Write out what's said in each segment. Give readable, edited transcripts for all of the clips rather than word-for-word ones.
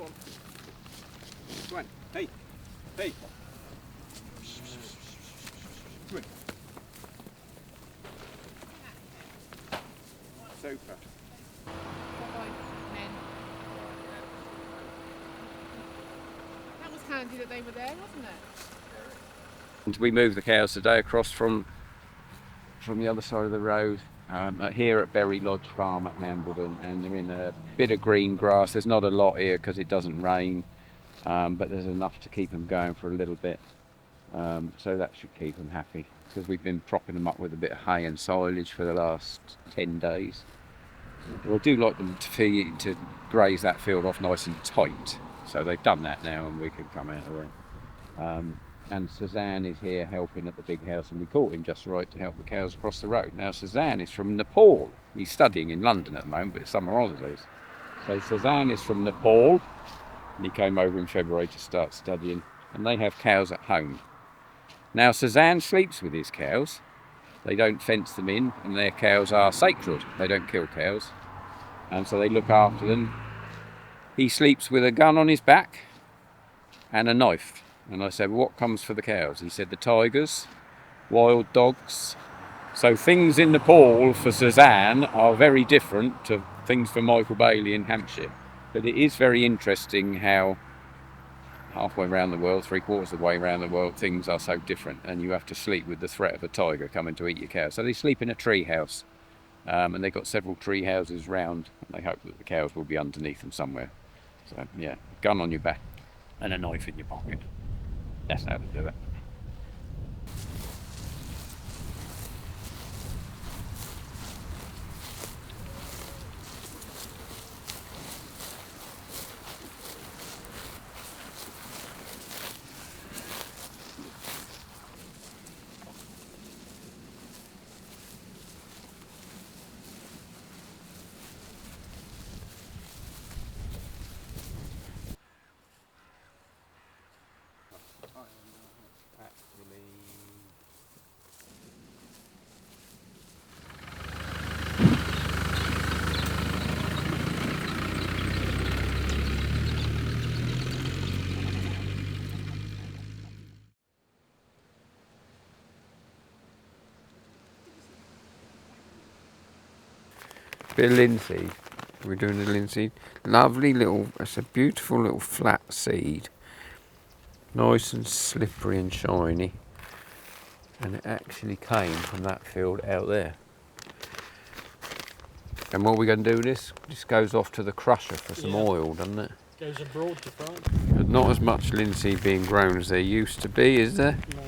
on. Come on. Hey. Hey. Come on. Super. That was handy that they were there, wasn't it? We moved the cows today across from the other side of the road here at Berry Lodge Farm at Hambledon, and they're in a bit of green grass. There's not a lot here because it doesn't rain, but there's enough to keep them going for a little bit. So that should keep them happy, because we've been propping them up with a bit of hay and silage for the last 10 days. I do like them to graze that field off nice and tight. So they've done that now, and we can come out of there. And Suzanne is here helping at the big house, and we caught him just right to help the cows across the road. Now Suzanne is from Nepal. He's studying in London at the moment, but it's summer holidays. So Suzanne is from Nepal, and he came over in February to start studying, and they have cows at home. Now Suzanne sleeps with his cows. They don't fence them in, and their cows are sacred. They don't kill cows, and so they look after them. He sleeps with a gun on his back and a knife. And I said, well, what comes for the cows? He said, the tigers, wild dogs. So things in Nepal for Suzanne are very different to things for Michael Bailey in Hampshire. But it is very interesting how halfway around the world, 3/4 of the way around the world, things are so different, and you have to sleep with the threat of a tiger coming to eat your cows. So they sleep in a tree house, and they've got several tree houses round, and they hope that the cows will be underneath them somewhere. So yeah, gun on your back and a knife in your pocket. That's how to do it. Bit of linseed. We're doing the linseed. Lovely little, it's a beautiful little flat seed. Nice and slippery and shiny. And it actually came from that field out there. And what we're going to do with this goes off to the crusher for some oil, doesn't it? Goes abroad to France. But not as much linseed being grown as there used to be, is there? No.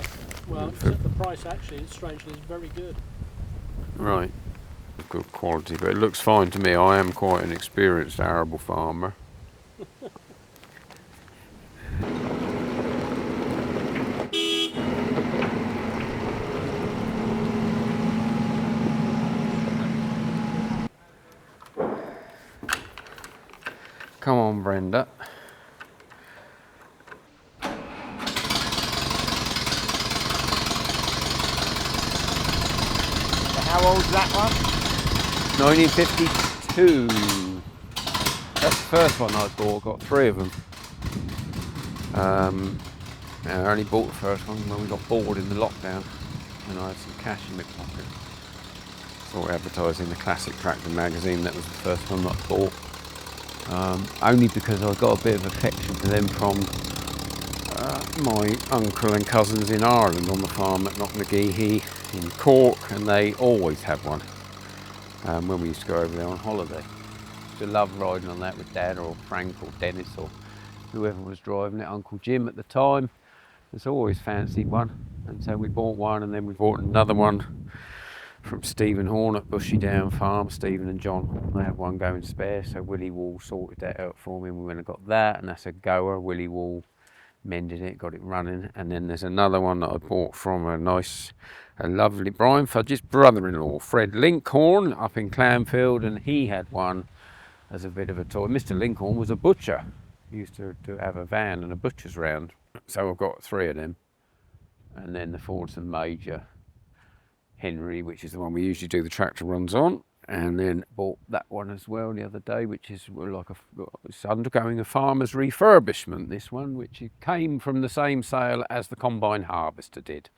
Well, except the price actually, strangely, is very good. Right. Good quality, but it looks fine to me. I am quite an experienced arable farmer. Come on, Brenda. How old's that one? 1952. That's the first one I bought. Got 3 of them. I only bought the first one when we got bored in the lockdown, and I had some cash in my pocket. Saw advertising in the Classic Tractor magazine. That was the first one that I bought. Only because I got a bit of affection for them from my uncle and cousins in Ireland on the farm at Knocknageehee in Cork, and they always had one. When we used to go over there on holiday. Used to love riding on that with Dad or Frank or Dennis or whoever was driving it, Uncle Jim at the time. It's always fancied one, and so we bought one, and then we bought another one from Stephen Horn at Bushy Down Farm. Stephen and John, they had one going spare, so Willie Wall sorted that out for me, and we went and got that, and that's a goer. Willie Wall mended it, got it running, and then there's another one that I bought from a lovely Brian Fudge's brother-in-law, Fred Linkhorn, up in Clanfield, and he had one as a bit of a toy. Mr. Linkhorn was a butcher. He used to have a van and a butcher's round, so I've got 3 of them. And then the Fordson Major Henry, which is the one we usually do the tractor runs on, and then bought that one as well the other day, which is like it's undergoing a farmer's refurbishment, this one, which it came from the same sale as the combine harvester did.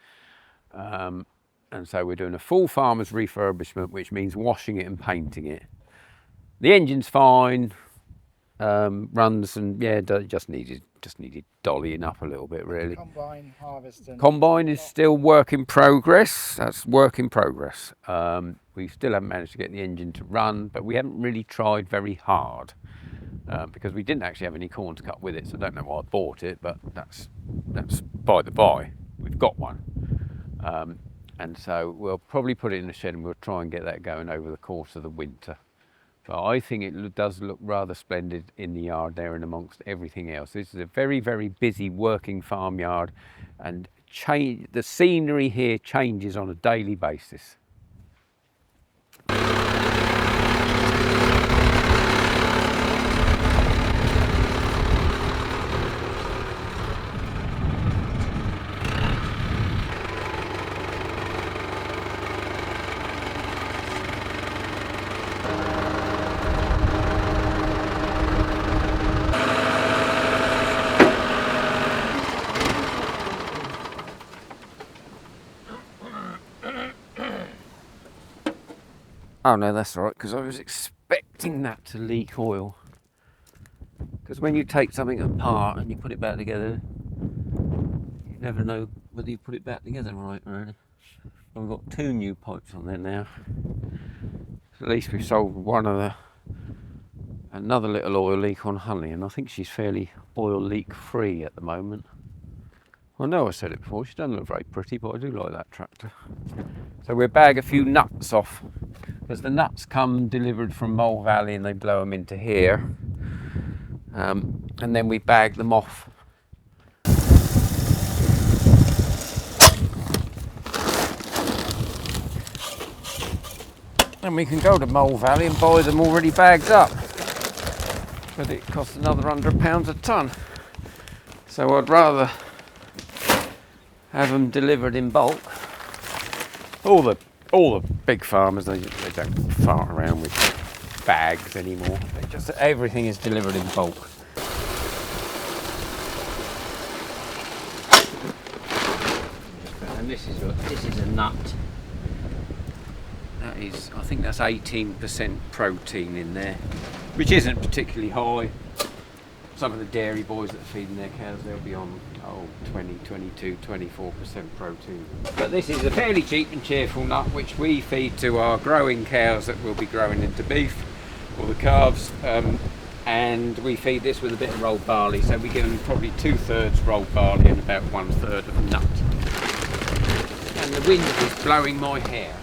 And so we're doing a full farmer's refurbishment, which means washing it and painting it. The engine's fine, runs, and yeah, just needed dollying up a little bit, really. Combine harvester. Combine is still work in progress. That's work in progress. We still haven't managed to get the engine to run, but we haven't really tried very hard because we didn't actually have any corn to cut with it. So I don't know why I bought it, but that's by the by. We've got one. And so we'll probably put it in the shed and we'll try and get that going over the course of the winter. But I think it does look rather splendid in the yard there and amongst everything else. This is a very, very busy working farmyard, and the scenery here changes on a daily basis. Oh no, that's all right, because I was expecting that to leak oil. Because when you take something apart and you put it back together, you never know whether you put it back together right, really. I've got 2 new pipes on there now. So at least we've solved another little oil leak on Honey, and I think she's fairly oil leak free at the moment. I know I said it before, she doesn't look very pretty, but I do like that tractor. So we'll bag a few nuts off, because the nuts come delivered from Mole Valley and they blow them into here. And then we bag them off. And we can go to Mole Valley and buy them already bagged up. But it costs another £100 a tonne. So I'd rather have them delivered in bulk. All the big farmers, they don't fart around with bags anymore. Everything is delivered in bulk. And this is a nut. That is, I think that's 18% protein in there, which isn't particularly high. Some of the dairy boys that are feeding their cows, they'll be on 20, 22, 24% protein. But this is a fairly cheap and cheerful nut which we feed to our growing cows that will be growing into beef, or the calves, and we feed this with a bit of rolled barley, so we give them probably 2/3 rolled barley and about 1/3 of nut. And the wind is blowing my hair.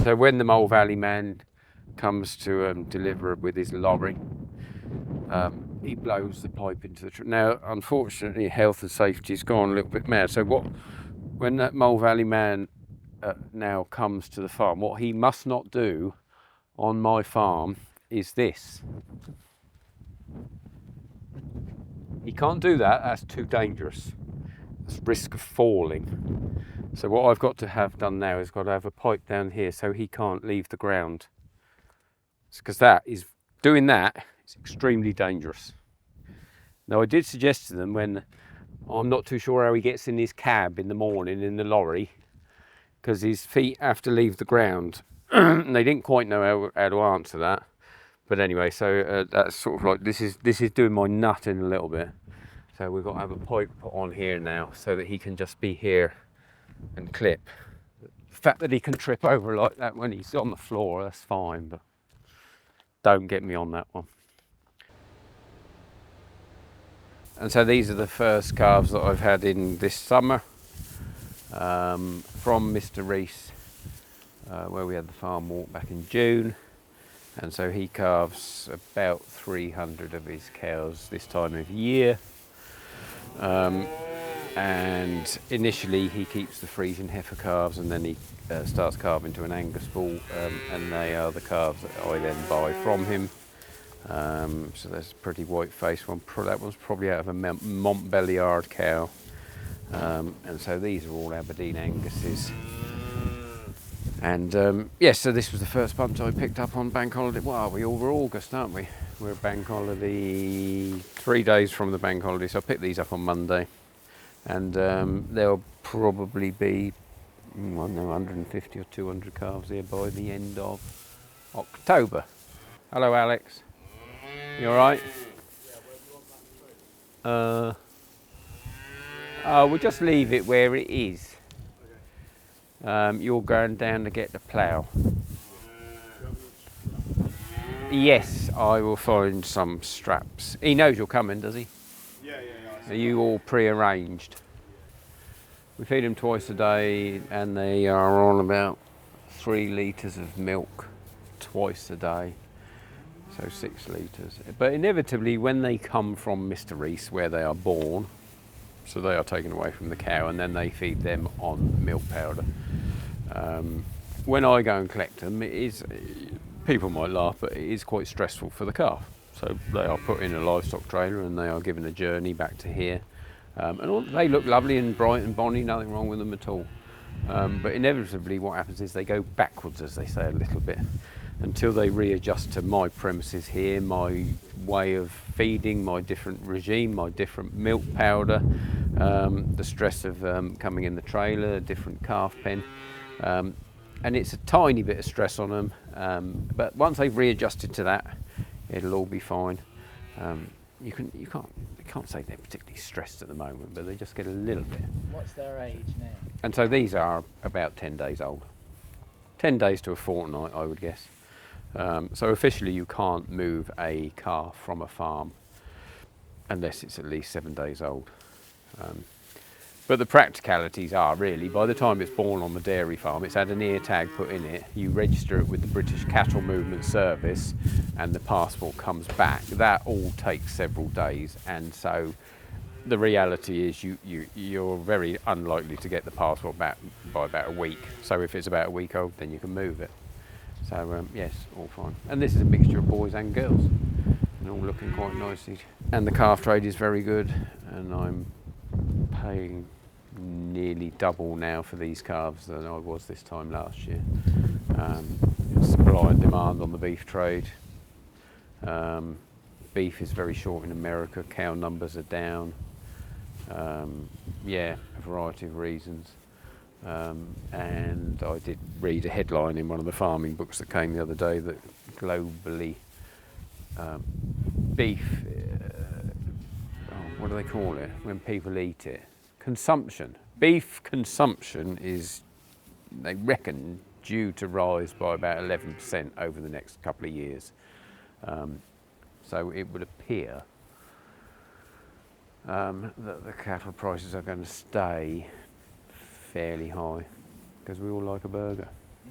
So when the Mole Valley man comes to deliver with his lorry, he blows the pipe into the truck. Now, unfortunately, health and safety's gone a little bit mad. So when that Mole Valley man now comes to the farm, what he must not do on my farm is this. He can't do that. That's too dangerous. There's risk of falling. So what I've got to have done now is got to have a pipe down here so he can't leave the ground. Because doing that is extremely dangerous. Now, I did suggest to them, when I'm not too sure how he gets in his cab in the morning in the lorry, because his feet have to leave the ground. And they didn't quite know how to answer that. But anyway, so that's sort of like, this is doing my nut in a little bit. So we've got to have a pipe put on here now so that he can just be here and clip. The fact that he can trip over like that when he's on the floor, that's fine, but don't get me on that one. And so these are the first calves that I've had in this summer from Mr. Reese, where we had the farm walk back in June. And so he calves about 300 of his cows this time of year. And initially he keeps the Friesian heifer calves, and then he starts calving to an Angus bull, and they are the calves that I then buy from him. So there's a pretty white faced one. That one's probably out of a Montbéliard cow. And so these are all Aberdeen Anguses. And yes, so this was the first bunch I picked up on bank holiday. Well, we all were August, aren't we? We're bank holiday 3 days from the bank holiday, so I picked these up on Monday, and there'll probably be I don't know, 150 or 200 calves here by the end of October. Hello, Alex. You all right? We'll just leave it where it is. You're going down to get the plough. Yes, I will find some straps. He knows you're coming, does he? Yeah. Are you all pre-arranged? We feed them twice a day, and they are on about 3 litres of milk twice a day, so 6 litres. But inevitably, when they come from Mr. Reese, where they are born, so they are taken away from the cow, and then they feed them on milk powder. When I go and collect them, it is, people might laugh, but it is quite stressful for the calf. So they are put in a livestock trailer and they are given a journey back to here. They look lovely and bright and bonny, nothing wrong with them at all. But inevitably what happens is they go backwards, as they say, a little bit, until they readjust to my premises here, my way of feeding, my different regime, my different milk powder, the stress of coming in the trailer, a different calf pen. And it's a tiny bit of stress on them, but once they've readjusted to that, it'll all be fine. You can't say they're particularly stressed at the moment, but they just get a little bit. What's their age now? And so these are about 10 days old. 10 days to a fortnight, I would guess. So officially you can't move a calf from a farm unless it's at least 7 days old. But the practicalities are really, by the time it's born on the dairy farm, it's had an ear tag put in it, you register it with the British Cattle Movement Service, and the passport comes back. That all takes several days, and so the reality is you're very unlikely to get the passport back by about a week. So if it's about a week old, then you can move it. So yes, all fine. And this is a mixture of boys and girls, and all looking quite nicely. And the calf trade is very good, and I'm paying nearly double now for these calves than I was this time last year. Supply and demand on the beef trade. Beef is very short in America, cow numbers are down. Yeah, a variety of reasons. And I did read a headline in one of the farming books that came the other day that globally beef, what do they call it when people eat it? Consumption. Beef consumption is, they reckon, due to rise by about 11% over the next couple of years. So it would appear that the cattle prices are going to stay fairly high, because we all like a burger,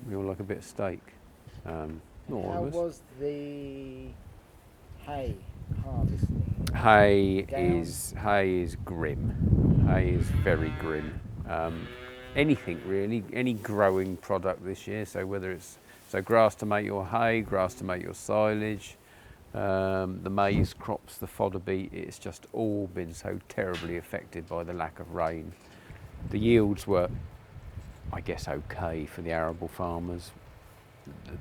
we all like a bit of steak. How was the hay harvesting? Hay is grim. Hay is very grim. Anything really, any growing product this year. So whether it's grass to make your hay, grass to make your silage, the maize crops, the fodder beet, it's just all been so terribly affected by the lack of rain. The yields were, I guess, okay for the arable farmers.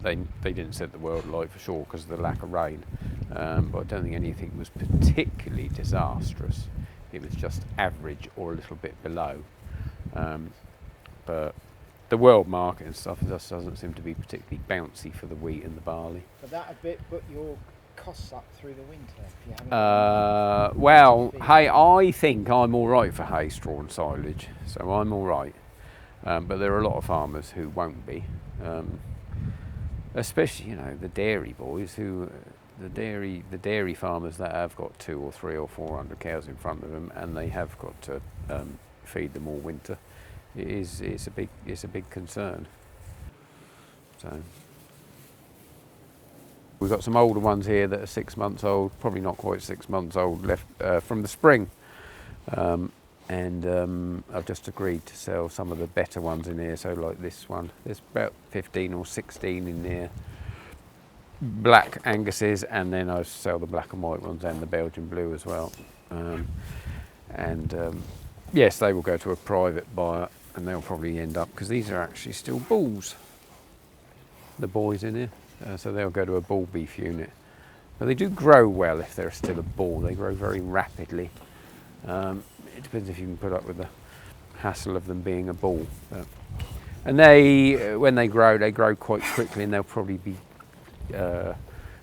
They didn't set the world alight for sure because of the lack of rain, but I don't think anything was particularly disastrous. It was just average or a little bit below. But the world market and stuff just doesn't seem to be particularly bouncy for the wheat and the barley. But that a bit put your costs up through the winter if you haven't. Well, hay, I think I'm all right for hay, straw and silage, so I'm all right. But there are a lot of farmers who won't be. Especially, you know, the dairy boys who, the dairy farmers that have got 200 or 300 or 400 cows in front of them, and they have got to feed them all winter. It's a big concern. So we've got some older ones here that are 6 months old, probably not quite 6 months old, left from the spring. And I've just agreed to sell some of the better ones in here. So like this one, there's about 15 or 16 in there, black Anguses, and then I sell the black and white ones and the Belgian blue as well. Yes, they will go to a private buyer, and they'll probably end up, because these are actually still bulls. the boys in here, so they'll go to a bull beef unit. But they do grow well if they're still a bull. They grow very rapidly. It depends if you can put up with the hassle of them being a bull. And they, when they grow quite quickly, and they'll probably be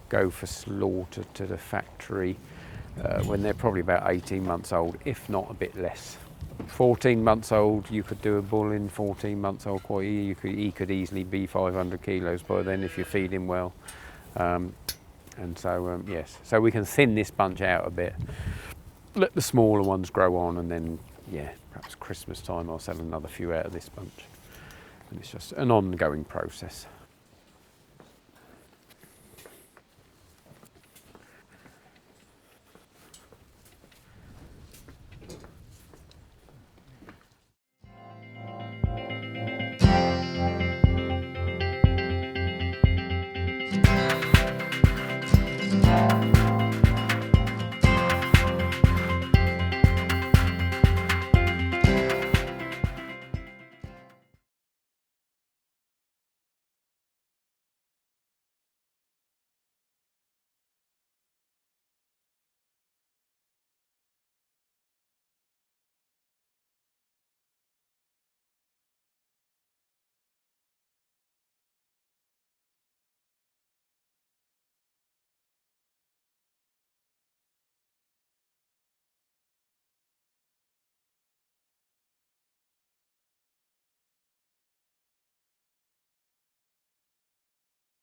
go for slaughter to the factory when they're probably about 18 months old, if not a bit less. 14 months old, you could do a bull in 14 months old quite easily. He could easily be 500 kilos by then if you feed him well. And so, yes, so we can thin this bunch out a bit, let the smaller ones grow on, and then, yeah, perhaps Christmas time I'll sell another few out of this bunch. And it's just an ongoing process.